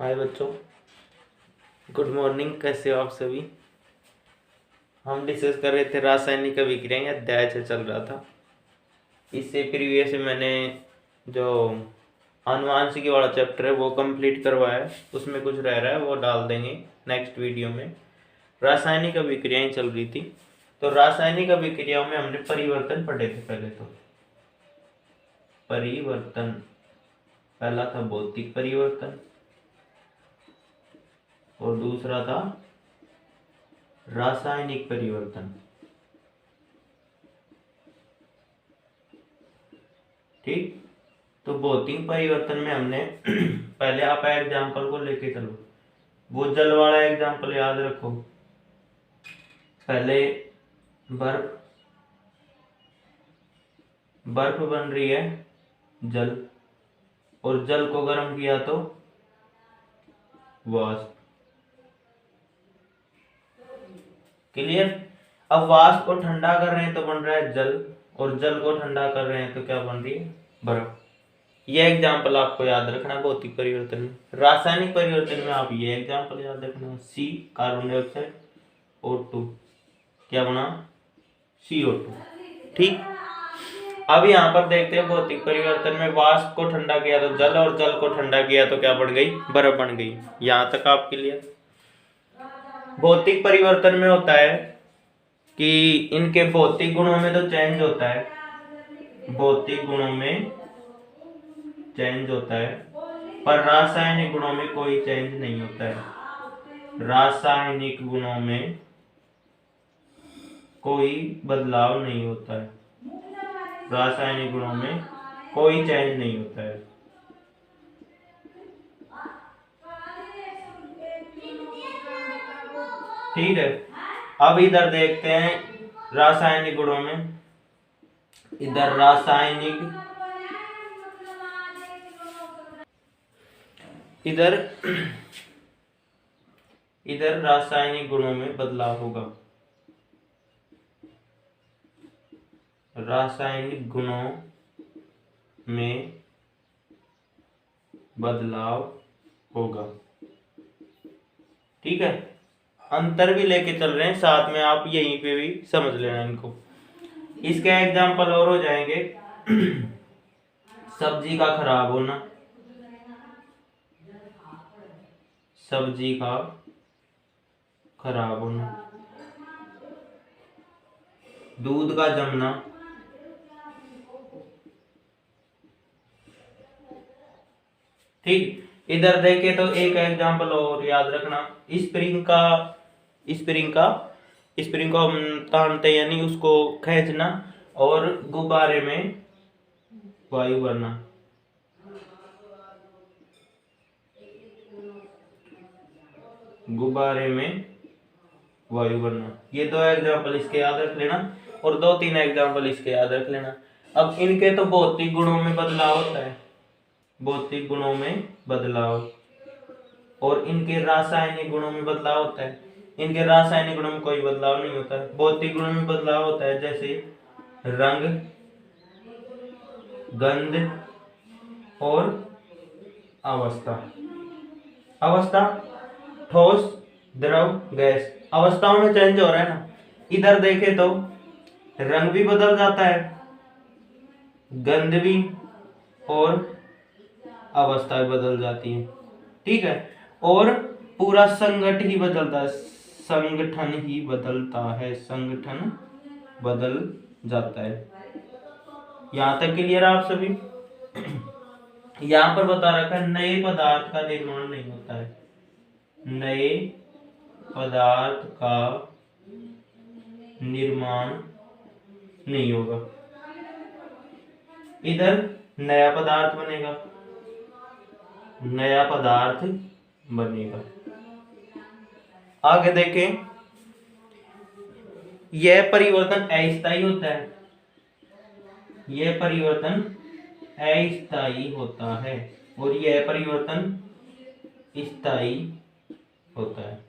हाय बच्चों, good morning. कैसे हो आप सभी। हम डिस्कस कर रहे थे रासायनिक अभिक्रियाएं, अध्याय से चल रहा था। इससे प्रीवियस मैंने जो आनुवांशिकी वाला चैप्टर है वो कंप्लीट करवाया है, उसमें कुछ रह रहा है वो डाल देंगे नेक्स्ट वीडियो में। रासायनिक अभिक्रियाएं चल रही थी, तो रासायनिक अभिक्रियाओं में हमने परिवर्तन पढ़े थे। पहले तो परिवर्तन, पहला था भौतिक परिवर्तन और दूसरा था रासायनिक परिवर्तन। ठीक, तो भौतिक परिवर्तन में हमने पहले आप एग्जाम्पल को लेके चलो। वो जल वाला एग्जाम्पल याद रखो। पहले बर्फ बर्फ बन रही है, जल, और जल को गर्म किया तो वाष्प। क्लियर। अब वाष्प को ठंडा कर रहे हैं तो बन रहा है जल, और जल को ठंडा कर रहे हैं तो क्या बन रही है, बर्फ। ये एग्जाम्पल आपको याद रखना है भौतिक परिवर्तन में। रासायनिक परिवर्तन में आप ये एग्जाम्पल याद रखना, सी कार्बन डाइऑक्साइड, O2 क्या बना, CO2। ठीक, अब यहाँ पर देखते हैं भौतिक परिवर्तन में वाष्प को ठंडा किया तो जल, और जल को ठंडा किया तो क्या बन गई, बर्फ बन गई। यहाँ तक आपके लिए। भौतिक परिवर्तन में होता है कि इनके भौतिक गुणों में तो चेंज होता है, भौतिक गुणों में चेंज होता है, पर रासायनिक गुणों में कोई चेंज नहीं होता है। रासायनिक गुणों में कोई बदलाव नहीं होता है, रासायनिक गुणों में कोई चेंज नहीं होता है। ठीक है, अब इधर देखते हैं रासायनिक गुणों में। इधर इधर रासायनिक गुणों में बदलाव होगा। रासायनिक गुणों में बदलाव होगा। ठीक है, अंतर भी लेके चल रहे हैं साथ में, आप यहीं पे भी समझ लेना इनको। इसके एग्जाम्पल और हो जाएंगे सब्जी का खराब होना, सब्जी का खराब होना, दूध का जमना, ठीक। इधर देखे तो एक एग्जांपल और याद रखना, स्प्रिंग को हम तानते यानी उसको खींचना, और गुब्बारे में वायु भरना। गुब्बारे में वायु भरना, ये दो एग्जांपल इसके याद रख लेना, और 2-3 एग्जांपल इसके याद रख लेना। अब इनके तो भौतिक गुणों में बदलाव होता है, भौतिक गुणों में बदलाव, और इनके रासायनिक गुणों में बदलाव होता है। इनके रासायनिक गुणों में कोई बदलाव नहीं होता है, भौतिक गुणों में बदलाव होता है, जैसे रंग, गंध और अवस्था। अवस्था ठोस, द्रव, गैस, अवस्थाओं में चेंज हो रहा है ना। इधर देखे तो रंग भी बदल जाता है, गंध भी, और अवस्था भी बदल जाती है। ठीक है, और पूरा संगठन ही बदलता है, संगठन ही बदलता है, संगठन बदल जाता है। यहां तक क्लियर आप सभी। यहां पर बता रखा है नए पदार्थ का निर्माण नहीं होता है, नए पदार्थ का निर्माण नहीं होगा। इधर नया पदार्थ बनेगा, नया पदार्थ बनेगा। आगे देखें, यह परिवर्तन अस्थायी होता है, यह परिवर्तन अस्थायी होता है, और यह परिवर्तन स्थायी होता है।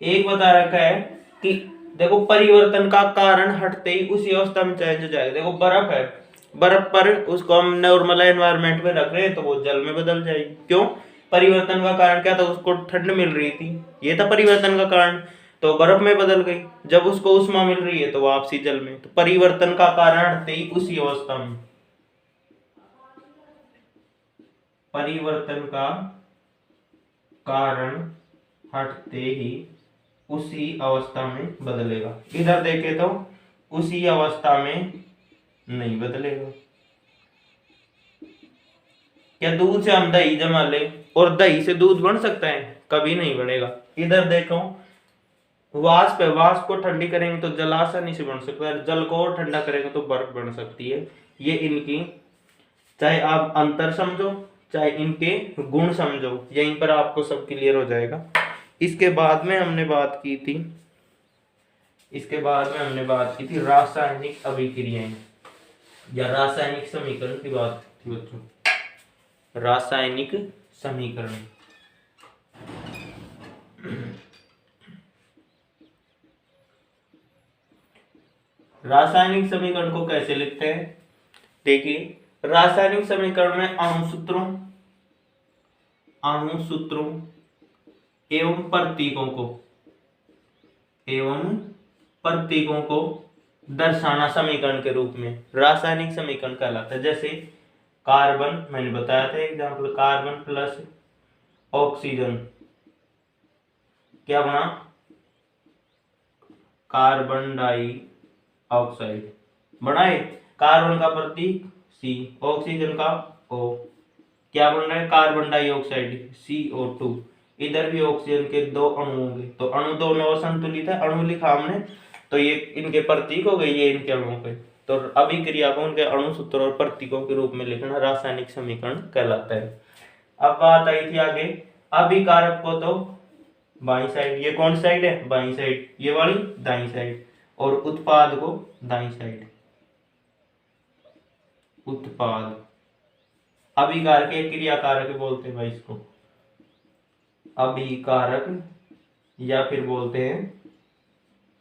एक बता रखा है कि देखो परिवर्तन का कारण हटते ही उसी अवस्था में चेंज हो जाएगा। देखो बर्फ है, बर्फ पर उसको हम नॉर्मल एनवायरनमेंट में रख रहे हैं तो वो जल में बदल जाएगी। क्यों? परिवर्तन का कारण क्या था, उसको ठंड मिल रही थी, ये था परिवर्तन का कारण। तो बर्फ में बदल गई, जब उसको उष्मा मिल रही है तो वापसी जल में। तो परिवर्तन का कारण हटते ही उसी अवस्था में, परिवर्तन का कारण हटते ही उसी अवस्था में बदलेगा। इधर देखे तो उसी अवस्था में नहीं बदलेगा। क्या दूध से हम दही जमा ले और दही से दूध बन सकता है? कभी नहीं बनेगा। इधर देखो, वाष्प है, वाष्प को ठंडी करेंगे तो जल आसानी से बन सकता है, जल को और ठंडा करेंगे तो बर्फ बन सकती है। ये इनकी, चाहे आप अंतर समझो चाहे इनके गुण समझो, यहीं पर आपको सब क्लियर हो जाएगा। इसके बाद में हमने बात की थी, रासायनिक अभिक्रियाएं या रासायनिक समीकरण की बात थी बच्चों। रासायनिक समीकरण, रासायनिक समीकरण को कैसे लिखते हैं? देखिए, रासायनिक समीकरण में अणुसूत्रों एवं प्रतीकों को दर्शाना समीकरण के रूप में रासायनिक समीकरण कहलाता है। जैसे कार्बन, मैंने बताया था एग्जाम्पल, कार्बन प्लस ऑक्सीजन क्या बना? कार्बन डाइऑक्साइड बनाए। कार्बन का प्रतीक C, ऑक्सीजन का O, क्या बन रहा है? Carbon dioxide CO2। इधर भी ऑक्सीजन के दो अणु होंगे, तो अणु दोनों और संतुलित है, अणु लिखा हमने, तो ये इनके प्रतीक हो गए, ये इनके अणु पे। तो अभिक्रिया को उनके अणु सूत्र और प्रतीकों के रूप में लिखना रासायनिक समीकरण कहलाता है। अब बात आई थी आगे, अभिकारक को तो बाई साइड, ये कौन साइड है? बाई साइड, ये वाली दाई साइड, और उत्पाद को दाई साइड। उत्पाद, अभिकारक या क्रियाकारक बोलते हैं भाई इसको, अभिकारक या फिर बोलते हैं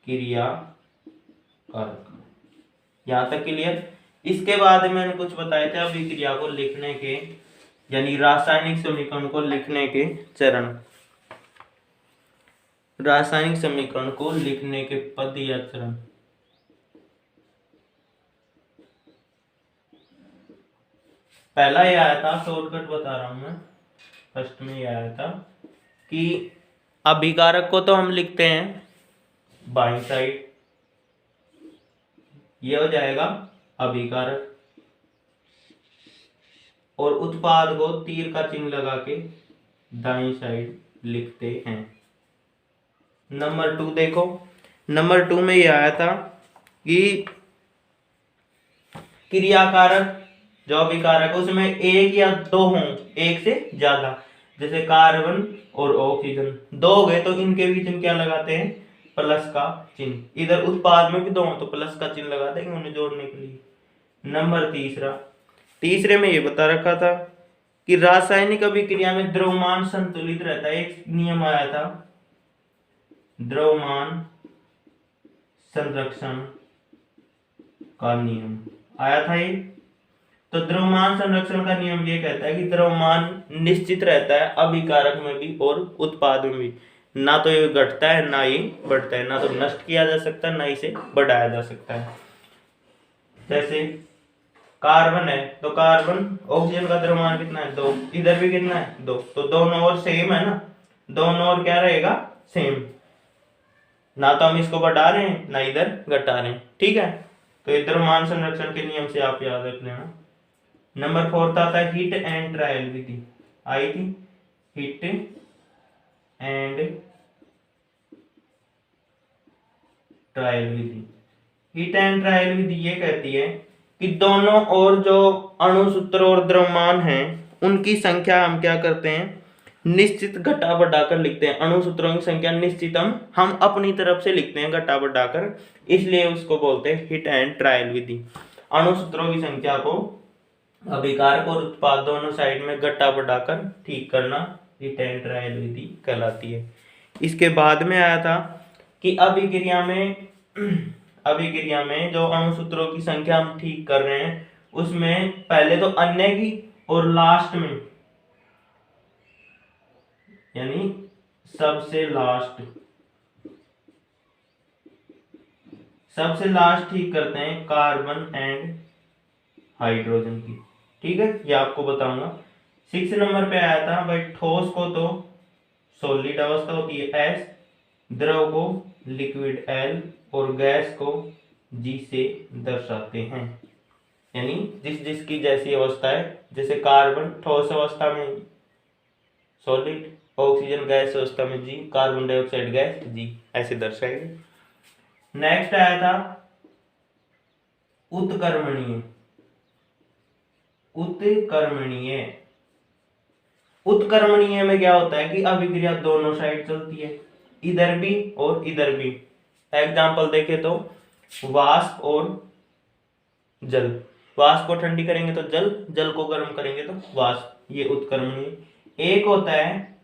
क्रियाकारक। यहां तक क्लियर? इसके बाद मैंने कुछ बताए थे अभिक्रिया को लिखने के, यानी रासायनिक समीकरण को लिखने के चरण, रासायनिक समीकरण को लिखने के पद या चरण। पहला ये आया था, शॉर्टकट बता रहा हूं मैं, फर्स्ट में ये आया था कि अभिकारक को तो हम लिखते हैं बाईं साइड, ये हो जाएगा अभिकारक, और उत्पाद को तीर का चिन्ह लगा के दाईं साइड लिखते हैं। नंबर 2 देखो, नंबर 2 में यह आया था कि क्रियाकारक जो अभिकारक है उसमें एक या दो हों, एक से ज्यादा, जैसे कार्बन और ऑक्सीजन दो हो गए तो इनके बीच में क्या लगाते हैं? प्लस का चिन्ह। इधर उत्पाद में भी दो तो प्लस का चिन्ह लगा देंगे उन्हें जोड़ने के लिए। नंबर तीसरे में ये बता रखा था कि रासायनिक अभिक्रिया में द्रव्यमान संतुलित रहता है। एक नियम आया था, द्रव्यमान संरक्षण का नियम आया था ये। तो द्रव्यमान संरक्षण का नियम ये कहता है कि द्रव्यमान निश्चित रहता है अभिकारक में भी और उत्पाद में भी, ना तो ये घटता है ना ये बढ़ता है, ना तो नष्ट किया जा सकता है ना इसे बढ़ाया जा सकता है। जैसे कार्बन है तो कार्बन, ऑक्सीजन का द्रव्यमान कितना है? 2, इधर भी कितना है? 2, तो दोनों ओर सेम है ना, दोनों ओर क्या रहेगा? सेम, ना तो हम इसको बढ़ा रहे हैं ना इधर घटा रहे हैं, ठीक है। तो ये द्रव्यमान संरक्षण के नियम से आप याद रख लेना। नंबर 4 आता है हिट एंड ट्रायल विधि, आई थी, हिट एंड ट्रायल विधि। हिट एंड ट्रायल विधि ये कहती है कि दोनों ओर जो अणुसूत्र और द्रव्यमान हैं उनकी संख्या हम क्या करते हैं? निश्चित घटा बढ़ाकर लिखते हैं। अणुसूत्रों की संख्या निश्चित हम अपनी तरफ से लिखते हैं घटा बढ़ाकर, इसलिए उसको बोलते हैं हिट एंड ट्रायल विधि। अणुसूत्रों की संख्या को अभिकारक और उत्पाद दोनों साइड में घटा बढ़ाकर ठीक करना हिट एंड ट्रायल विधि कहलाती है। इसके बाद में आया था कि अभिक्रिया में जो अणुसूत्रों की संख्या हम ठीक कर रहे हैं उसमें पहले तो अन्य की और लास्ट में यानी सबसे लास्ट, सबसे लास्ट ठीक करते हैं कार्बन एंड हाइड्रोजन की। ठीक है, ये आपको बताऊंगा। 6 नंबर पे आया था भाई, ठोस को तो सॉलिड अवस्था होती है S, द्रव को लिक्विड L और गैस को G से दर्शाते हैं। यानी जिस जिसकी जैसी अवस्था है, जैसे कार्बन ठोस अवस्था में सॉलिड, ऑक्सीजन गैस अवस्था में G, carbon dioxide gas G, ऐसे दर्शाएंगे। नेक्स्ट आया था उत्कर्मणीय। उत्कर्मणीय, उत्कर्मणीय में क्या होता है कि अभिक्रिया दोनों साइड चलती है, इधर भी और इधर भी। एग्जाम्पल देखे तो वाष्प और जल, वाष्प को ठंडी करेंगे तो जल, जल को गर्म करेंगे तो वाष्प, ये उत्कर्मणीय। एक होता है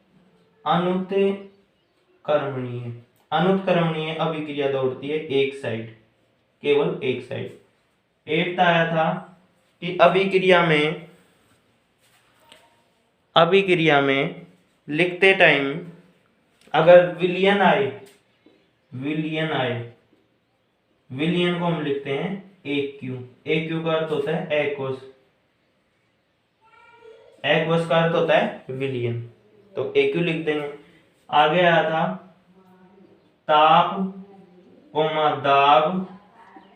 अनुत्कर्मणीय। अनुत्कर्मणीय अभिक्रिया दौड़ती है एक साइड, केवल एक साइड। एक आया था कि अभिक्रिया में लिखते टाइम अगर विलयन आए, विलयन को हम लिखते हैं AQ। AQ का अर्थ होता है एक्वस, एक्वस का अर्थ होता है विलयन, तो AQ लिख देंगे। आगे आया था ताप कोमा दाब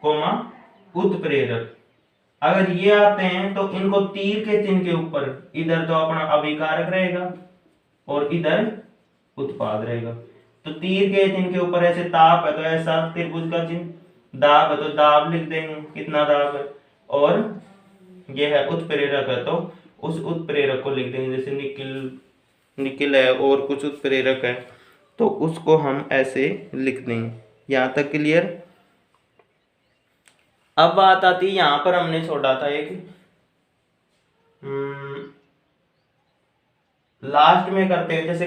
कोमा उत्प्रेरक। अगर ये आते हैं तो इनको तीर के चिन्ह के ऊपर, इधर तो अपना अभिकारक रहेगा और इधर उत्पाद रहेगा। तो तीर के चिन्ह के ऊपर ऐसे ताप है तो ऐसा त्रिभुज का चिन्ह, दाब है तो दाब लिख देंगे, कितना दाब है, और ये है उत्प्रेरक है तो उस उत्प्रेरक को लिख देंगे। जैसे निकिल है और कुछ उत्प्रेरक है तो उसको हम ऐसे लिख देंगे। यहाँ तक क्लियर। अब बात आती है, यहां पर हमने छोड़ा था एक लास्ट में करते हैं, जैसे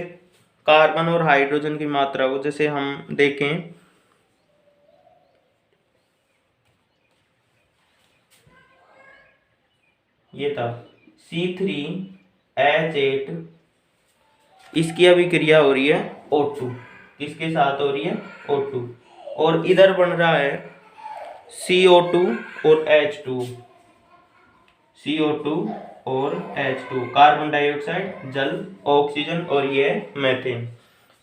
कार्बन और हाइड्रोजन की मात्रा को, जैसे हम देखें ये था C3H8, इसकी अभिक्रिया हो रही है O2, किसके साथ हो रही है O2, और इधर बन रहा है CO2 और H2, CO2 और H2, कार्बन डाइऑक्साइड, जल, ऑक्सीजन और ये मीथेन।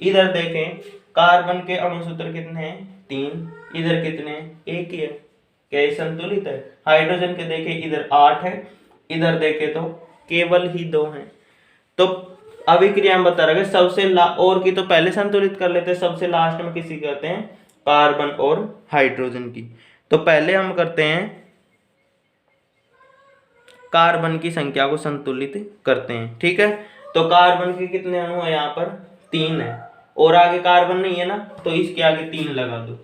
इधर देखें कार्बन के अणु सूत्र कितने हैं 3, इधर कितने हैं 1 ही है, क्या ये संतुलित है। हाइड्रोजन के देखें इधर 8 है, इधर देखें तो केवल ही 2 हैं। तो अभिक्रिया में बता रहे सबसे और की तो पहले संतुलित कर लेते हैं, सबसे लास्ट में किसी कहते हैं कार्बन और हाइड्रोजन की। तो पहले हम करते हैं कार्बन की संख्या को संतुलित करते हैं। ठीक है, तो कार्बन के कितने अणु है, यहाँ पर 3 है, और आगे कार्बन नहीं है ना, तो इसके आगे 3 लगा दो,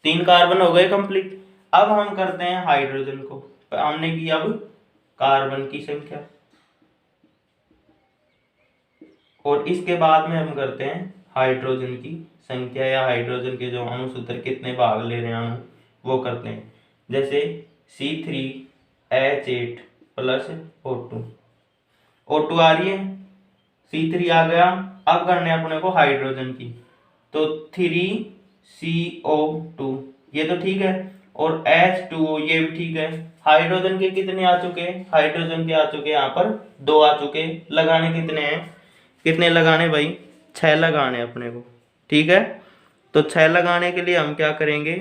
3 कार्बन हो गए कंप्लीट। अब हम करते हैं हाइड्रोजन को, हमने की अब कार्बन की संख्या, और इसके बाद में हम करते हैं हाइड्रोजन की संख्या, या हाइड्रोजन के जो अणु सूत्र कितने भाग ले रहे हैं अणु वो करते हैं। जैसे C3H8 प्लस O2 आ रही है, C3 आ गया। अब करने अपने को हाइड्रोजन की, तो 3CO2 ये तो ठीक है, और H2O ये भी ठीक है। हाइड्रोजन के कितने आ चुके, हाइड्रोजन के आ चुके यहाँ पर 2 आ चुके, लगाने कितने हैं, कितने लगाने भाई 6 लगाने अपने को। ठीक है, तो 6 लगाने के लिए हम क्या करेंगे,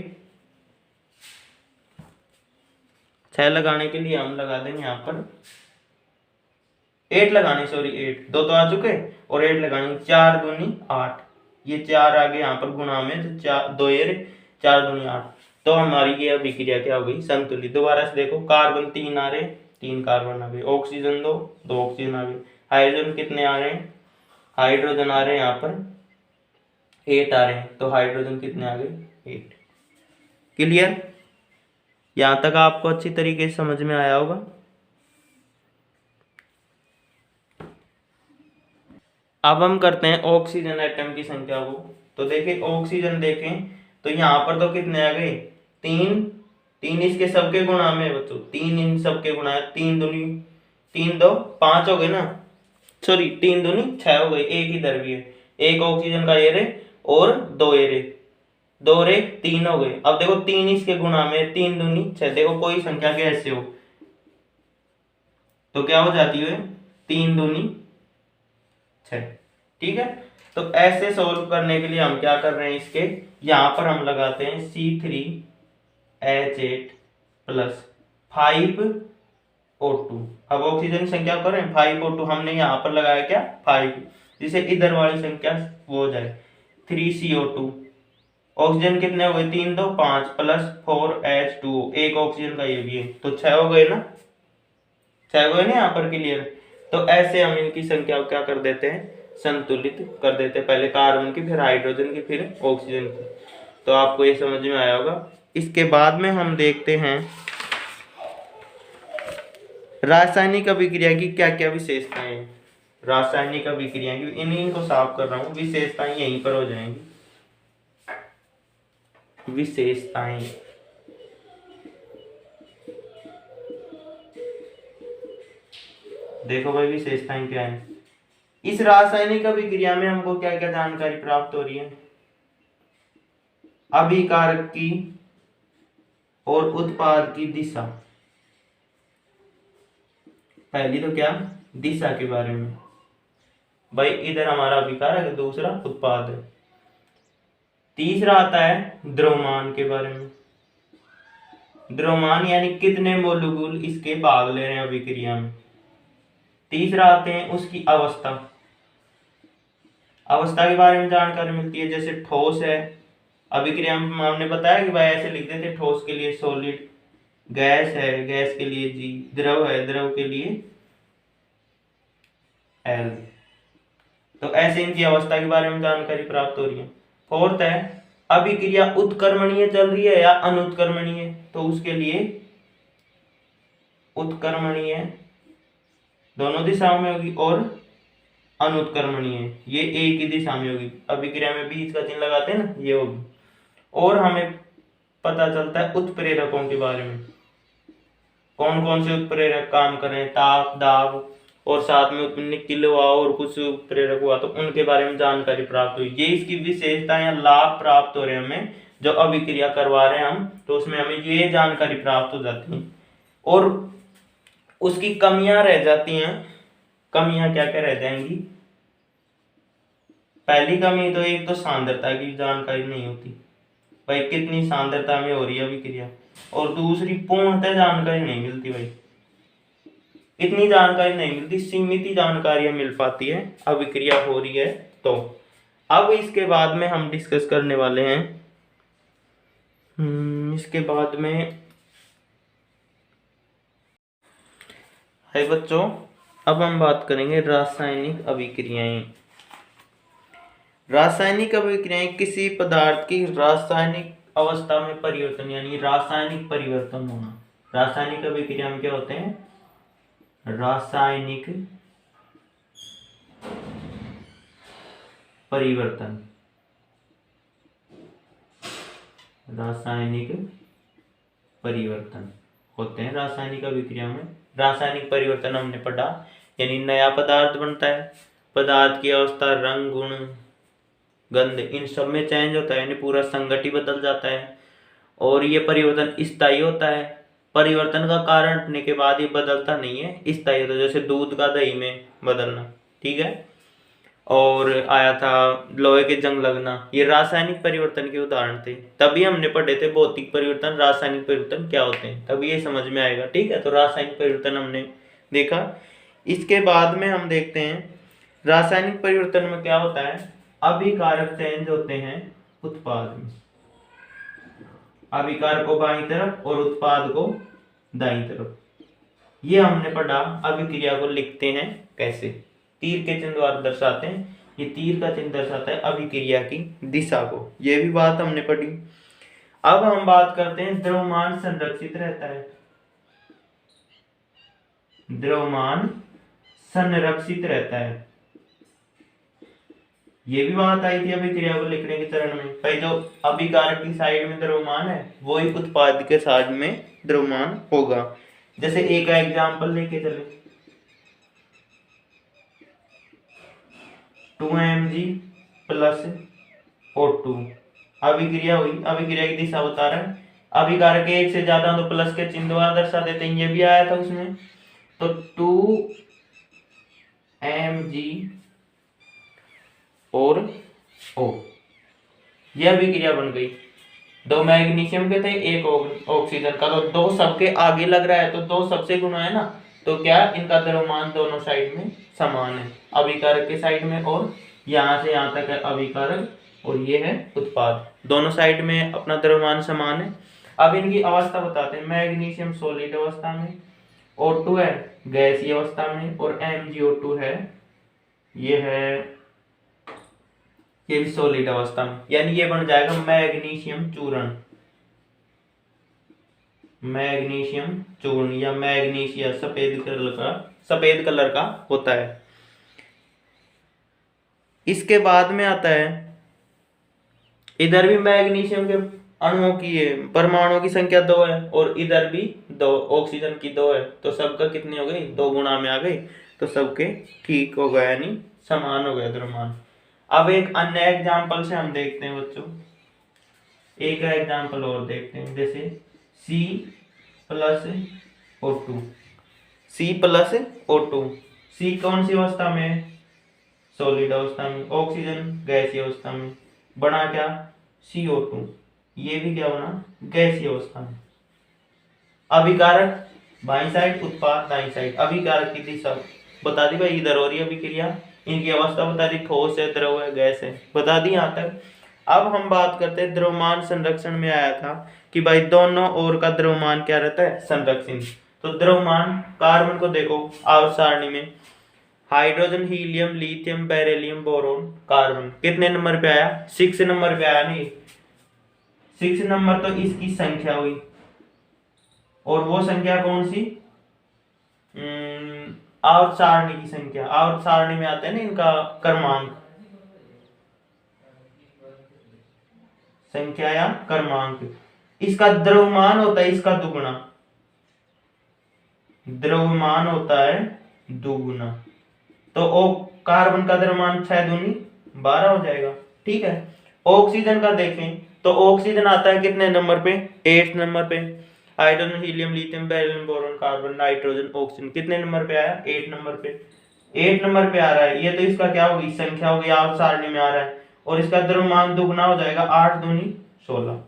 6 लगाने के लिए हम लगा देंगे यहाँ पर 8 लगाने, सॉरी 8, 2 तो आ चुके और 8 लगाने, 4 दूनी 8, ये 4 आ गए यहाँ पर गुणा में, तो 4 2 4 दूनी 8, तो हमारी ये अभिक्रिया क्या हो गई संतुलित। दोबारा से देखो कार्बन 3 आ रहे, 3 कार्बन आ गए, ऑक्सीजन 2 ऑक्सीजन आ गए, हाइड्रोजन कितने आ रहे हैं, हाइड्रोजन आ रहे हैं यहाँ पर 8 आ रहे हैं, तो हाइड्रोजन कितने आ गए 8। क्लियर, यहां तक आपको अच्छी तरीके से समझ में आया होगा। अब हम करते हैं ऑक्सीजन एटम की संख्या को, तो देखें ऑक्सीजन देखें तो यहाँ पर तो कितने आ गए 3 इसके सबके गुणा में बच्चों, 3 इन सबके गुणा है, 3 दूनी 3 2 5 हो गए ना, सॉरी 3 दूनी 6 हो गई, एक ही दर भी है, एक ऑक्सीजन का एरे और 2 एरे, 2 रे 3 हो गए। अब देखो 3 इसके गुणा में, 3 दूनी 6, देखो कोई संख्या के ऐसे हो तो क्या हो जाती है, 3 दूनी 6। ठीक है, तो ऐसे सोल्व करने के लिए हम क्या कर रहे हैं, इसके यहां पर हम लगाते हैं C3H8 प्लस 5O2। अब ऑक्सीजन की संख्या करें 5O2, हमने यहाँ पर लगाया क्या 5, जिसे इधर वाली संख्या वो हो जाए 3CO2। ऑक्सीजन कितने हो गए, 3 2 5 प्लस 4H2O, एक ऑक्सीजन का ये भी है, तो 6 हो गए ना, 6 हो गए ना यहाँ पर क्लियर। तो ऐसे हम इनकी संख्या को क्या कर देते हैं, संतुलित कर देते हैं, पहले कार्बन की, फिर हाइड्रोजन की, फिर ऑक्सीजन की। तो आपको ये समझ में आया होगा। इसके बाद में हम देखते हैं रासायनिक अभिक्रिया की क्या क्या विशेषताएं हैं। रासायनिक अभिक्रिया की इनको साफ कर रहा हूं, विशेषताएं यहीं पर हो जाएंगी। विशेषताएं, देखो भाई विशेषताएं क्या है। इस रासायनिक अभिक्रिया में हमको क्या क्या जानकारी प्राप्त हो रही है, अभिकारक की और उत्पाद की दिशा। पहली तो क्या, दिशा के बारे में, भाई इधर हमारा अभिकारक है, दूसरा उत्पाद है। तीसरा आता है द्रव्यमान के बारे में, द्रव्यमान यानी कितने मोलिक्यूल इसके भाग ले रहे हैं अभिक्रिया में। तीसरा आते हैं उसकी अवस्था, अवस्था के बारे में जानकारी मिलती है, जैसे ठोस है, अभिक्रिया में हमने बताया कि भाई ऐसे लिख देते, ठोस के लिए सॉलिड, गैस है, गैस के लिए जी, द्रव है, द्रव के लिए एल। तो ऐसे इनकी अवस्था के बारे में जानकारी प्राप्त हो रही है। फोर्थ है अभिक्रिया उत्क्रमणीय चल रही है या अनुत्क्रमणीय, तो उसके लिए उत्क्रमणीय दोनों दिशाओं में होगी और अनुत्क्रमणीय ये एक ही दिशा में होगी, अभिक्रिया में बीच का चिन्ह लगाते हैं ना, ये होगी। और हमें पता चलता है उत्प्रेरकों के बारे में, कौन कौन से उत्प्रेरक काम कर रहे हैं, ताप, दाब और साथ में निकिल हुआ और कुछ उत्प्रेरक हुआ, तो उनके बारे में जानकारी प्राप्त हुई। ये इसकी विशेषताएं या लाभ प्राप्त हो रहे हैं हमें, जो अभिक्रिया करवा रहे हैं हम, तो उसमें हमें ये जानकारी प्राप्त हो जाती है। और उसकी कमियां रह जाती हैं, कमियां क्या क्या रह जाएंगी। पहली कमी तो एक तो सांद्रता की जानकारी नहीं होती, भाई कितनी सांद्रता में हो रही है अभिक्रिया, और दूसरी पूर्णतः जानकारी नहीं मिलती, भाई इतनी जानकारी नहीं मिलती, सीमित जानकारियां मिल पाती है अभिक्रिया हो रही है। तो अब इसके बाद में हम डिस्कस करने वाले हैं, इसके बाद में है बच्चों, अब हम बात करेंगे रासायनिक अभिक्रियाएं। रासायनिक अभिक्रियाएं किसी पदार्थ की रासायनिक अवस्था में परिवर्तन यानी रासायनिक परिवर्तन होना। रासायनिक अभिक्रिया में क्या होते हैं, रासायनिक परिवर्तन, रासायनिक परिवर्तन होते हैं रासायनिक अभिक्रिया में। रासायनिक परिवर्तन हमने पढ़ा यानी नया पदार्थ बनता है, पदार्थ की अवस्था, रंग, गुण, गंध, इन सब में चेंज होता है, यानी पूरा संगठन बदल जाता है। और ये परिवर्तन स्थायी होता है, परिवर्तन का कारण हटने के बाद ये बदलता नहीं है, स्थायी होता है, जैसे दूध का दही में बदलना, ठीक है। और आया था लोहे के जंग लगना, ये रासायनिक परिवर्तन के उदाहरण थे। तभी हमने पढ़े थे भौतिक परिवर्तन, रासायनिक परिवर्तन क्या होते हैं, तभी ये समझ में आएगा, ठीक है। तो रासायनिक परिवर्तन हमने देखा। इसके बाद में हम देखते हैं रासायनिक परिवर्तन में क्या होता है, अभिकारक चेंज होते हैं उत्पाद में, अभिकारक को बाईं तरफ और उत्पाद को दाईं तरफ। ये हमने पढ़ा अभिक्रिया को लिखते हैं कैसे, तीर के चिन्ह द्वारा दर्शाते हैं। ये तीर का चिन्ह दर्शाता है अभिक्रिया की दिशा को, ये भी बात हमने पढ़ी। अब हम बात करते हैं द्रव्यमान संरक्षित रहता है, द्रव्यमान संरक्षित रहता है, ये भी बात आई थी अभिक्रिया को लिखने के चरण में। भाई जो अभिकारक की साइड में द्रव्यमान है वही उत्पाद के साइड में द्रव्यमान होगा। जैसे एक एग्जांपल लेके चले, 2 mg प्लस O2। अभिक्रिया हुई, अभिक्रिया की दिशा बता रहा है। अभिकारक के एक से ज्यादा तो प्लस के चिन्ह द्वारा दर्शा देते हैं, ये भी आया था उसमें। तो 2 mg और O, यह अभिक्रिया बन गई। 2 मैग्नीशियम के थे, 1 ऑक्सीजन का, तो 2 सबके आगे लग रहा है, तो 2 सबसे गुना है ना, तो क्या इनका द्रव्यमान दोनों साइड में समान है, अभिकारक के साइड में और यहाँ से यहाँ तक है अभिकारक और ये है उत्पाद, दोनों साइड में अपना द्रव्यमान समान है। अब इनकी अवस्था बताते हैं। मैग्नीशियम सॉलिड अवस्था में, O2 है गैसीय अवस्था में और MgO2 है, ये भी सॉलिड अवस्था में, यानी ये बन जाएगा मैग्नीशियम चूर्ण, मैग्नीशियम चूर्ण या मैग्नीशिया सफेद कलर का होता है। इसके बाद में आता है, इधर भी मैग्नीशियम के अणुओं की परमाणुओं की संख्या 2 है और इधर भी 2, ऑक्सीजन की 2 है, तो सबका कितनी हो गई, 2 गुना में आ गई, तो सबके ठीक हो गया, यानी समान हो गया द्रव्यमान। अब एक अन्य एग्जाम्पल से हम देखते हैं बच्चों, एक एग्जाम्पल और देखते हैं, जैसे C plus O2, C plus O2, C कौन सी अवस्था में, सॉलिड अवस्था में, ऑक्सीजन गैसीय अवस्था में, बना क्या CO2, ये भी क्या बना गैसीय अवस्था में। अभिकारक बाईं साइड, उत्पाद दाईं साइड। अभिकारक की दिशा बता दी भाई, इधर हो रही है अभिक्रिया, इनकी अवस्था बता दी, ठोस है, द्रव है, गैस है, बता दी यहाँ तक। अब हम बात करते हैं द्रव्यमान संरक्षण में आया था कि भाई दोनों ओर का द्रव्यमान क्या रहता है, संरक्षित। तो द्रव्यमान कार्बन को देखो आवर्त सारणी में, hydrogen, helium, lithium, beryllium, boron, carbon कितने नंबर पे आया, 6 नंबर पे आया। नहीं 6 नंबर तो इसकी संख्या हुई, और वो संख्या कौन सी, आवर्त सारणी की संख्या, आवर्त सारणी में आते हैं ना इनका क्रमांक, संख्या या क्रमांक। इसका द्रव्यमान होता है इसका दुगुना, द्रव्यमान होता है दुगुना, तो कार्बन का द्रव्यमान 6 दूनी 12 हो जाएगा, ठीक है। ऑक्सीजन का देखें तो ऑक्सीजन आता है कितने नंबर पे, 8 नंबर पे। Hydrogen, helium, lithium, beryllium, boron, carbon, nitrogen, oxygen कितने नंबर पे आया, 8 नंबर पे, 8 नंबर पे आ रहा है। ये तो इसका क्या होगी, संख्या होगी, आवर्त सारणी में आ रहा है, और इसका द्रव्यमान दुगुना हो जाएगा, 8 दूनी 16।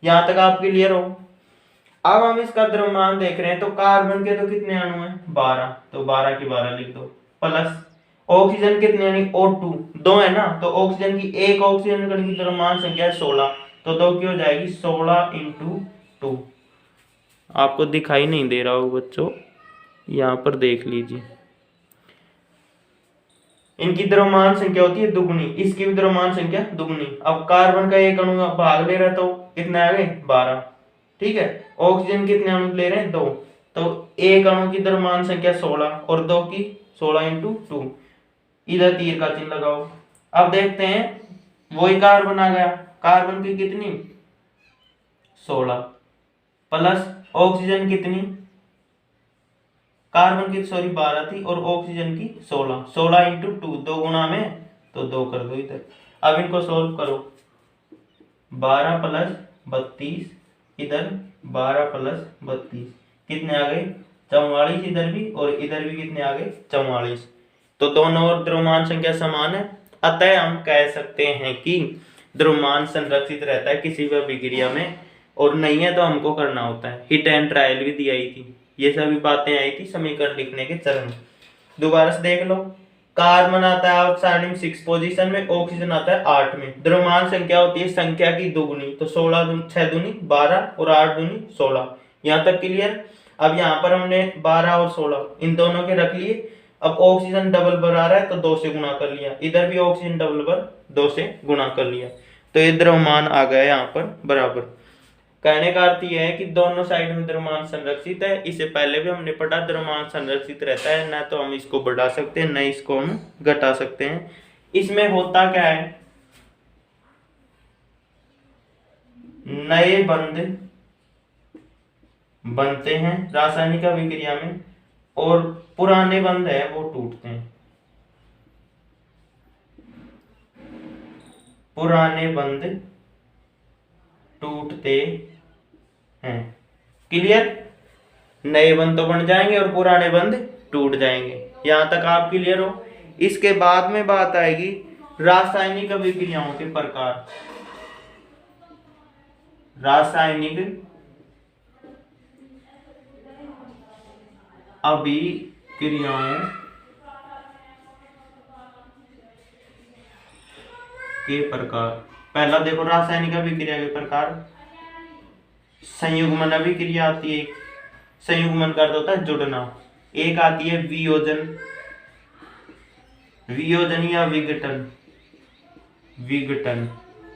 यहां तक आप क्लियर हो। अब हम इसका द्रव्यमान देख रहे हैं, तो कार्बन के तो कितने अणु हैं, 12, तो 12 की 12 लिख दो, प्लस ऑक्सीजन कितने, यानी O2 2 है ना, तो ऑक्सीजन की एक ऑक्सीजन कण की द्रव्यमान संख्या है 16, तो 2 की हो जाएगी 16 × 2। आपको दिखाई नहीं दे रहा हो बच्चों, यहाँ पर देख लीजिए, इनकी द्रव्यमान संख्या होती है दुगुनी, इसकी भी द्रव्यमान संख्या दुगुनी। अब कार्बन का एक अणु भाग ले रहा है, तो कितने आ गए, 12, ठीक है। ऑक्सीजन कितने अणु ले रहे हैं, 2, तो एक अणु की द्रव्यमान संख्या 16 और 2 की 16 × 2, इधर तीर का चिन्ह लगाओ। अब देखते हैं वही कार्बन आ गया, कार्बन की कितनी 16 प्लस ऑक्सीजन कितनी, कार्बन की 12 थी और ऑक्सीजन की 16, 16 × 2, 2 गुना में, तो 2 कर दो इधर। अब इनको सोल्व करो, 12 + 32, इधर 12 + 32 कितने आ गए, 44, इधर भी और इधर भी कितने आ गए, 44। तो दोनों ओर द्रव्यमान संख्या समान है, अतः हम कह सकते हैं कि द्रव्यमान संरक्षित रहता है किसी भी अभिक्रिया में, और नहीं है तो हमको करना होता है। हिट एंड ट्रायल भी दी आई थी, ये सभी बातें आई थी समीकरण लिखने के चरण। दोबारा से देख लो, कार्बन आता है आवर्त सारणी में 6 पोजीशन में, ऑक्सीजन आता है 8 में। द्रव्यमान संख्या होती है संख्या की दुगुनी, तो 6 दूनी 12 और 8 दूनी 16। यहाँ तक क्लियर। अब यहाँ पर हमने 12 और 16 इन दोनों के रख लिए। अब ऑक्सीजन डबल बार आ रहा है, तो 2 से गुणा कर लिया, इधर भी ऑक्सीजन डबल बार 2 से गुणा कर लिया, तो ये द्रव्यमान आ गया यहाँ पर बराबर। कहने का अर्थ यह है कि दोनों साइड में द्रव्यमान संरक्षित है। इसे पहले भी हमने पढ़ा, द्रव्यमान संरक्षित रहता है, न तो हम इसको बढ़ा सकते हैं न इसको हम घटा सकते हैं। इसमें होता क्या है, नए बंध बनते हैं रासायनिक अभिक्रिया में, और पुराने बंध है वो टूटते हैं। पुराने बंध टूटते हैं। क्लियर? नए बंध तो बन जाएंगे और पुराने बंध टूट जाएंगे। यहां तक आप क्लियर हो? इसके बाद में बात आएगी रासायनिक अभिक्रियाओं के प्रकार। रासायनिक अभिक्रियाओं के प्रकार। पहला देखो रासायनिक अभिक्रिया के प्रकार। संयुग्मन अभिक्रिया आती है। संयुग्मन का अर्थ होता है जुड़ना। एक आती है वियोजन, वियोजन या विघटन। विघटन,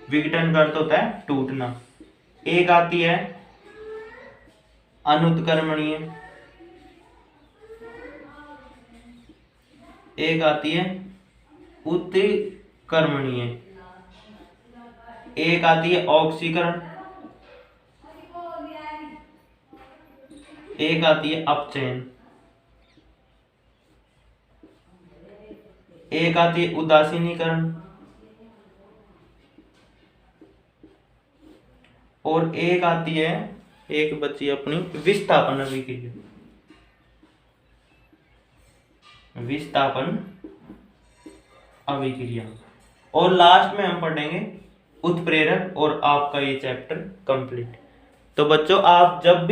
विघटन का अर्थ होता है टूटना। एक आती है अनुत्क्रमणीय, एक आती है उत्क्रमणीय, एक आती है ऑक्सीकरण, एक आती है अपचयन, एक आती है उदासीनीकरण और एक आती है, एक बची अपनी विस्थापन अभिक्रिया। विस्थापन अभिक्रिया। और लास्ट में हम पढ़ेंगे उत्प्रेरक और आपका ये चैप्टर कंप्लीट। तो बच्चों आप जब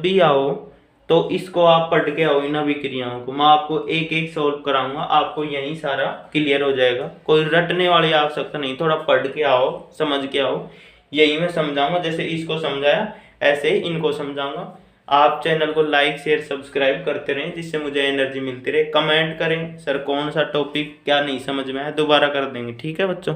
भी आओ तो इसको आप पढ़ के आओ। इन अभिक्रियाओं को मैं आपको एक एक सॉल्व कराऊंगा, आपको यही सारा क्लियर हो जाएगा। कोई रटने वाली आवश्यकता नहीं, थोड़ा पढ़ के आओ, समझ के आओ। यही मैं समझाऊंगा, जैसे इसको समझाया ऐसे ही इनको समझाऊंगा। आप चैनल को लाइक शेयर सब्सक्राइब करते रहें, जिससे मुझे एनर्जी मिलती रहे। कमेंट करें सर कौन सा टॉपिक क्या नहीं समझ में आया, दोबारा कर देंगे। ठीक है बच्चों।